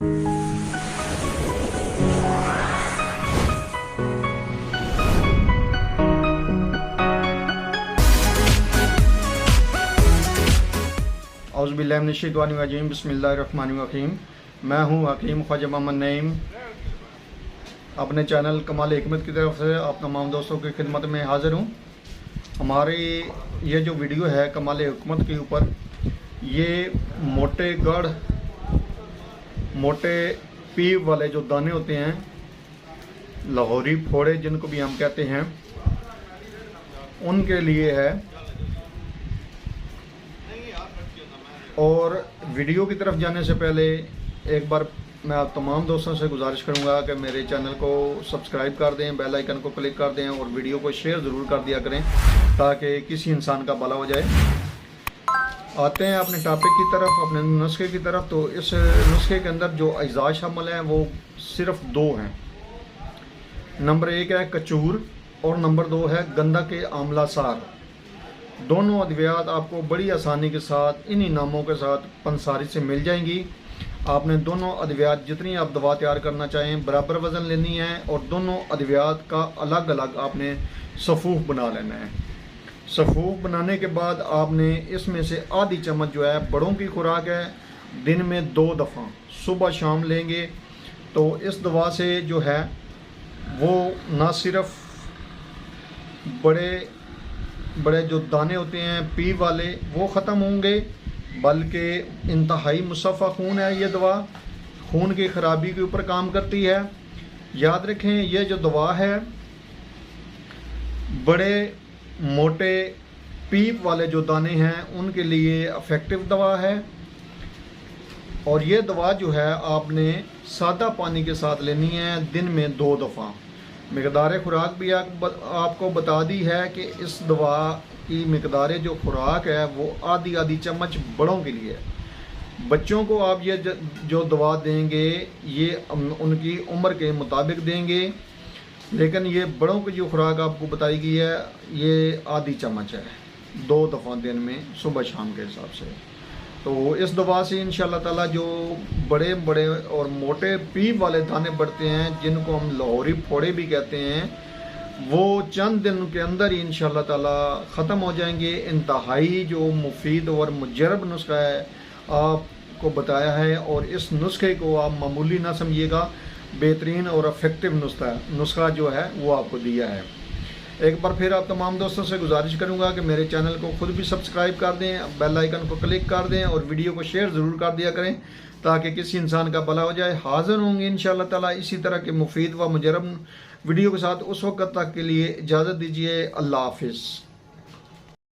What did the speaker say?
औज़ुबिल्लाहिमिनश्शैतानिर्रजीम बिस्मिल्लाहिर्रहमानिर्रहीम। मैं हूँ हकीम ख्वाजा मोहम्मद नईम, अपने चैनल कमाल हिकमत की तरफ से आप तमाम दोस्तों की खिदमत में हाज़िर हूँ। हमारी ये जो वीडियो है कमाल हिकमत के ऊपर, ये मोटे गढ़ मोटे पीप वाले जो दाने होते हैं, लाहौरी फोड़े जिनको भी हम कहते हैं, उनके लिए है। और वीडियो की तरफ जाने से पहले एक बार मैं आप तमाम दोस्तों से गुजारिश करूंगा कि मेरे चैनल को सब्सक्राइब कर दें, बेल आइकन को क्लिक कर दें और वीडियो को शेयर ज़रूर कर दिया करें ताकि किसी इंसान का भला हो जाए। आते हैं अपने टॉपिक की तरफ, अपने नुस्खे की तरफ। तो इस नुस्खे के अंदर जो अज्जा शामिल हैं वो सिर्फ दो हैं। नंबर 1 है कचूर और नंबर 2 है गंधक के आंवला सार। दोनों अद्वियात आपको बड़ी आसानी के साथ इन्हीं नामों के साथ पंसारी से मिल जाएंगी। आपने दोनों अद्वियात जितनी आप दवा तैयार करना चाहें बराबर वज़न लेनी है और दोनों अद्वियात का अलग अलग आपने सफ़ूफ बना लेना है। सफ़ूफ बनाने के बाद आपने इसमें से आधी चम्मच जो है, बड़ों की खुराक है, दिन में 2 दफ़ा सुबह शाम लेंगे। तो इस दवा से जो है वो ना सिर्फ बड़े जो दाने होते हैं पी वाले वो ख़त्म होंगे, बल्कि इंतहाई मुसफ़ा खून है। ये दवा खून की ख़राबी के ऊपर काम करती है। याद रखें, ये जो दवा है बड़े मोटे पीप वाले जो दाने हैं उनके लिए इफ़ेक्टिव दवा है। और ये दवा जो है आपने सादा पानी के साथ लेनी है, दिन में 2 दफ़ा। मिकदार खुराक भी आपको बता दी है कि इस दवा की मिकदार जो खुराक है वो आधी चम्मच बड़ों के लिए है। बच्चों को आप ये जो दवा देंगे ये उनकी उम्र के मुताबिक देंगे, लेकिन ये बड़ों की जो खुराक आपको बताई गई है ये आधी चम्मच है, 2 दफ़ा दिन में सुबह शाम के हिसाब से। तो इस दवा से इंशाल्लाह ताला जो बड़े बड़े और मोटे पीप वाले दाने बढ़ते हैं, जिनको हम लाहौरी फोड़े भी कहते हैं, वो चंद दिन के अंदर ही इंशाल्लाह ताला ख़त्म हो जाएंगे। इंतहाई जो मुफीद और मुजरब नुस्खा है आपको बताया है, और इस नुस्खे को आप मामूली ना समझिएगा, बेहतरीन और इफेक्टिव नुस्खा जो है वो आपको दिया है। एक बार फिर आप तमाम दोस्तों से गुजारिश करूंगा कि मेरे चैनल को खुद भी सब्सक्राइब कर दें, बेल आइकन को क्लिक कर दें और वीडियो को शेयर ज़रूर कर दिया करें ताकि किसी इंसान का भला हो जाए। हाज़िर होंगे इंशाअल्लाह ताला इसी तरह के मुफीद व मुजरब वीडियो के साथ। उस वक्त तक के लिए इजाज़त दीजिए। अल्लाह हाफिज़।